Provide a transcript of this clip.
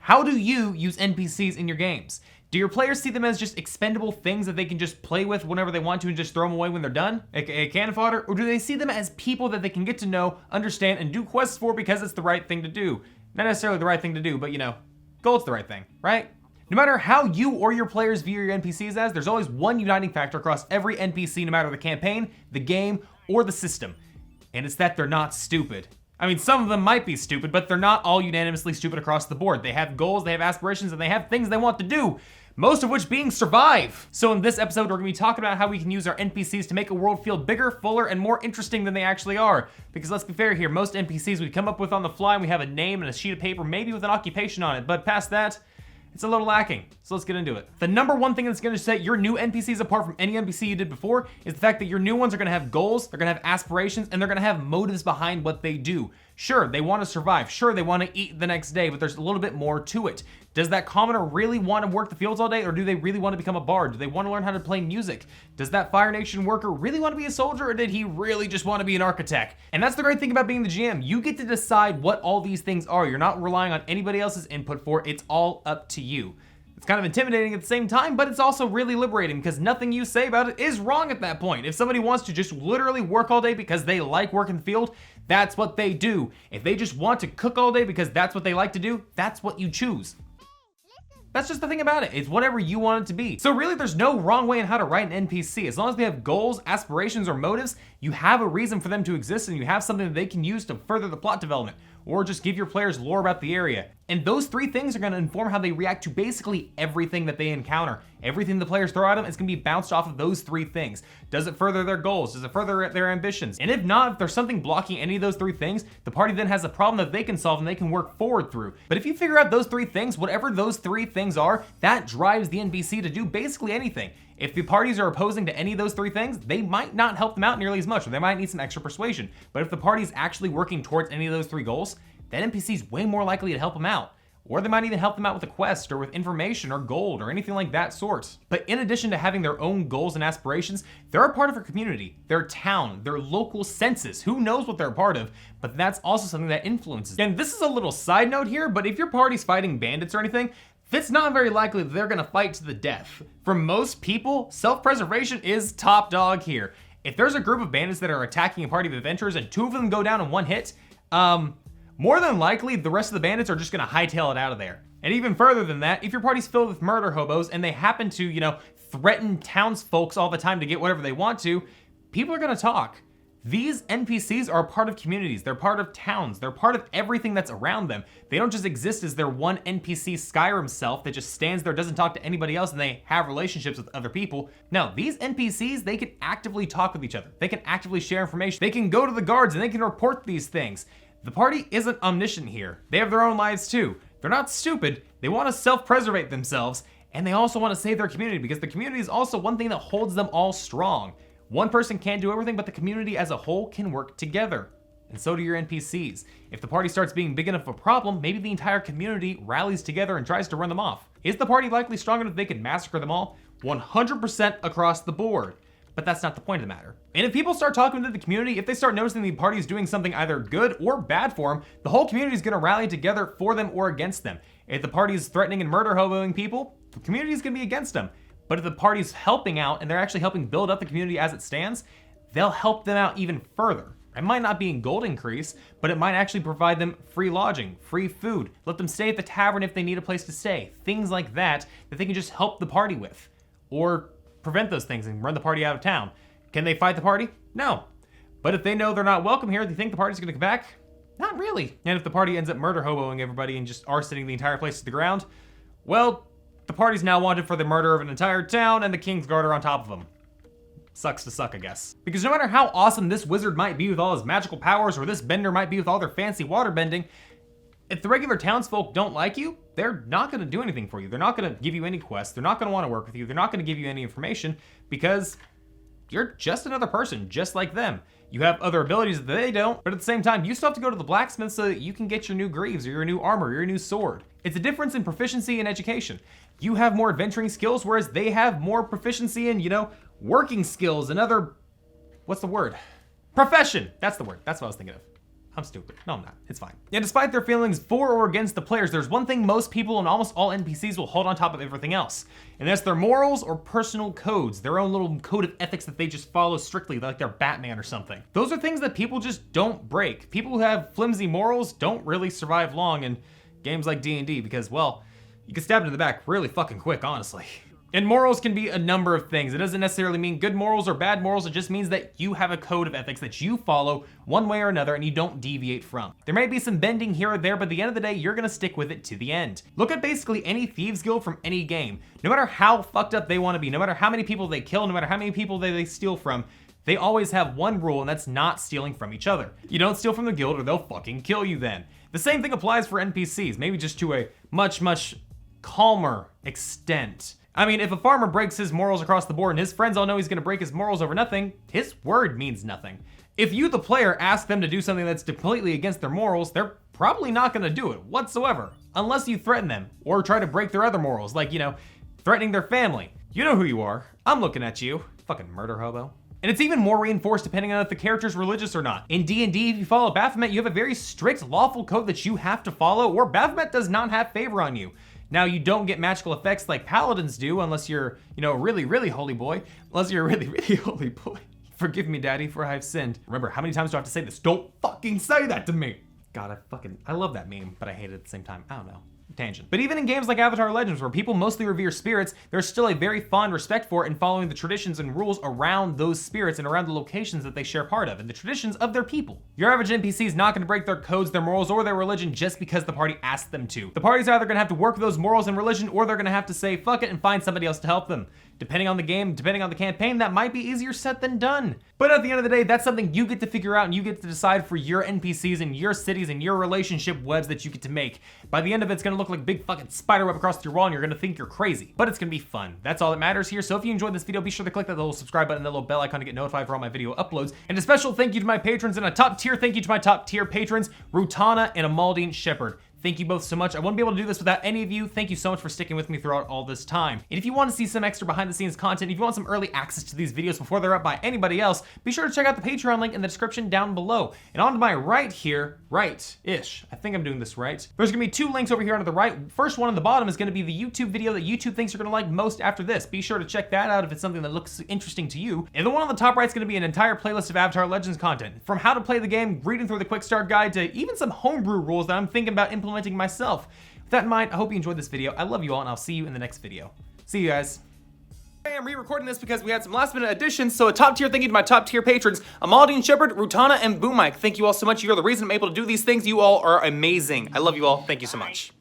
How do you use NPCs in your games? Do your players see them as just expendable things that they can just play with whenever they want to and just throw them away when they're done, aka cannon fodder? Or do they see them as people that they can get to know, understand, and do quests for because it's the right thing to do? Not necessarily the right thing to do, but gold's the right thing, right? No matter how you or your players view your NPCs as, there's always one uniting factor across every NPC, no matter the campaign, the game, or the system. And it's that they're not stupid. I mean, some of them might be stupid, but they're not all unanimously stupid across the board. They have goals, they have aspirations, and they have things they want to do. Most of which being survive. So in this episode, we're gonna be talking about how we can use our NPCs to make a world feel bigger, fuller, and more interesting than they actually are. Because let's be fair here, most NPCs we come up with on the fly, and we have a name and a sheet of paper, maybe with an occupation on it, but past that, it's a little lacking. So let's get into it. The number one thing that's gonna set your new NPCs apart from any NPC you did before is the fact that your new ones are gonna have goals, they're gonna have aspirations, and they're gonna have motives behind what they do. Sure, they wanna survive. Sure, they wanna eat the next day, but there's a little bit more to it. Does that commoner really wanna work the fields all day, or do they really wanna become a bard? Do they wanna learn how to play music? Does that Fire Nation worker really wanna be a soldier, or did he really just wanna be an architect? And that's the great thing about being the GM. You get to decide what all these things are. You're not relying on anybody else's input for it. It's all up to you. It's kind of intimidating at the same time, but it's also really liberating because nothing you say about it is wrong at that point. If somebody wants to just literally work all day because they like working the field, that's what they do. If they just want to cook all day because that's what they like to do, that's what you choose. That's just the thing about it. It's whatever you want it to be. So really, there's no wrong way in how to write an NPC. As long as they have goals, aspirations, or motives, you have a reason for them to exist and you have something that they can use to further the plot development, or just give your players lore about the area. And those three things are gonna inform how they react to basically everything that they encounter. Everything the players throw at them is gonna be bounced off of those three things. Does it further their goals? Does it further their ambitions? And if not, if there's something blocking any of those three things, the party then has a problem that they can solve and they can work forward through. But if you figure out those three things, whatever those three things are, that drives the NPC to do basically anything. If the parties are opposing to any of those three things, they might not help them out nearly as much, or they might need some extra persuasion. But if the party's actually working towards any of those three goals, that NPC's way more likely to help them out. Or they might even help them out with a quest, or with information, or gold, or anything like that sort. But in addition to having their own goals and aspirations, they're a part of a community, their town, their local census. Who knows what they're a part of, but that's also something that influences them. And this is a little side note here, but if your party's fighting bandits or anything, it's not very likely that they're gonna fight to the death. For most people, self-preservation is top dog here. If there's a group of bandits that are attacking a party of adventurers and two of them go down in one hit, more than likely the rest of the bandits are just gonna hightail it out of there. And even further than that, if your party's filled with murder hobos and they happen to, threaten townsfolks all the time to get whatever they want to, people are gonna talk. These NPCs are a part of communities, they're part of towns, they're part of everything that's around them. They don't just exist as their one NPC Skyrim self that just stands there, doesn't talk to anybody else, and they have relationships with other people. No, these NPCs, they can actively talk with each other. They can actively share information. They can go to the guards and they can report these things. The party isn't omniscient here. They have their own lives too. They're not stupid, they want to self-preservate themselves, and they also want to save their community because the community is also one thing that holds them all strong. One person can't do everything, but the community as a whole can work together. And so do your NPCs. If the party starts being big enough of a problem, maybe the entire community rallies together and tries to run them off. Is the party likely strong enough they can massacre them all? 100% across the board. But that's not the point of the matter. And if people start talking to the community, if they start noticing the party is doing something either good or bad for them, the whole community is gonna rally together for them or against them. If the party is threatening and murder hoboing people, the community is gonna be against them. But if the party's helping out and they're actually helping build up the community as it stands, they'll help them out even further. It might not be in gold increase, but it might actually provide them free lodging, free food, let them stay at the tavern if they need a place to stay, things like that they can just help the party with. Or prevent those things and run the party out of town. Can they fight the party? No. But if they know they're not welcome here, they think the party's gonna come back? Not really. And if the party ends up murder hoboing everybody and just arsoning the entire place to the ground, well, the party's now wanted for the murder of an entire town and the King's Guard are on top of them. Sucks to suck, I guess. Because no matter how awesome this wizard might be with all his magical powers, or this bender might be with all their fancy water bending, if the regular townsfolk don't like you, they're not gonna do anything for you. They're not gonna give you any quests. They're not gonna wanna work with you. They're not gonna give you any information because you're just another person, just like them. You have other abilities that they don't, but at the same time, you still have to go to the blacksmith so that you can get your new greaves or your new armor or your new sword. It's a difference in proficiency and education. You have more adventuring skills, whereas they have more proficiency in, working skills and other, what's the word? Profession, that's the word, that's what I was thinking of. I'm stupid. No, I'm not. It's fine. And despite their feelings for or against the players, there's one thing most people and almost all NPCs will hold on top of everything else. And that's their morals or personal codes, their own little code of ethics that they just follow strictly, like they're Batman or something. Those are things that people just don't break. People who have flimsy morals don't really survive long in games like D&D because, well, you can stab it in the back really fucking quick, honestly. And morals can be a number of things. It doesn't necessarily mean good morals or bad morals. It just means that you have a code of ethics that you follow one way or another and you don't deviate from. There may be some bending here or there, but at the end of the day, you're gonna stick with it to the end. Look at basically any thieves guild from any game. No matter how fucked up they wanna be, no matter how many people they kill, no matter how many people they steal from, they always have one rule, and that's not stealing from each other. You don't steal from the guild or they'll fucking kill you then. The same thing applies for NPCs, maybe just to a much, much calmer extent. I mean, if a farmer breaks his morals across the board and his friends all know he's gonna break his morals over nothing, his word means nothing. If you, the player, ask them to do something that's completely against their morals, they're probably not gonna do it whatsoever, unless you threaten them or try to break their other morals, like, you know, threatening their family. You know who you are. I'm looking at you. Fucking murder hobo. And it's even more reinforced depending on if the character's religious or not. In D&D, if you follow Baphomet, you have a very strict lawful code that you have to follow, or Baphomet does not have favor on you. Now, you don't get magical effects like paladins do unless you're, you know, really, really holy boy. Unless you're a really, really holy boy. Forgive me, daddy, for I have sinned. Remember, how many times do I have to say this? Don't fucking say that to me. God, I love that meme, but I hate it at the same time. I don't know. Tangent. But even in games like Avatar Legends, where people mostly revere spirits, there's still a very fond respect for it and following the traditions and rules around those spirits and around the locations that they share part of and the traditions of their people. Your average NPC is not going to break their codes, their morals, or their religion just because the party asked them to. The party's either going to have to work those morals and religion, or they're going to have to say fuck it and find somebody else to help them. Depending on the game, depending on the campaign, that might be easier said than done. But at the end of the day, that's something you get to figure out and you get to decide for your NPCs and your cities and your relationship webs that you get to make. By the end of it, it's gonna look like a big fucking spider web across your wall and you're gonna think you're crazy. But it's gonna be fun. That's all that matters here. So if you enjoyed this video, be sure to click that little subscribe button and that little bell icon to get notified for all my video uploads. And a special thank you to my patrons and a top tier thank you to my top tier patrons, Rutana and Amaldine Shepherd. Thank you both so much. I wouldn't be able to do this without any of you. Thank you so much for sticking with me throughout all this time. And if you want to see some extra behind the scenes content, if you want some early access to these videos before they're up by anybody else, be sure to check out the Patreon link in the description down below. And on to my right here, right-ish, I think I'm doing this right. There's gonna be two links over here on the right. First one on the bottom is gonna be the YouTube video that YouTube thinks you're gonna like most after this. Be sure to check that out if it's something that looks interesting to you. And the one on the top right is gonna be an entire playlist of Avatar Legends content. From how to play the game, reading through the quick start guide, to even some homebrew rules that I'm thinking about implementing myself. With that in mind, I hope you enjoyed this video. I love you all, and I'll see you in the next video. See you guys. I'm re-recording this because we had some last-minute additions, so a top tier thank you to my top tier patrons, Amaldine Shepherd, Rutana, and Boom Mike. Thank you all so much. You're the reason I'm able to do these things. You all are amazing. I love you all. Thank you so much.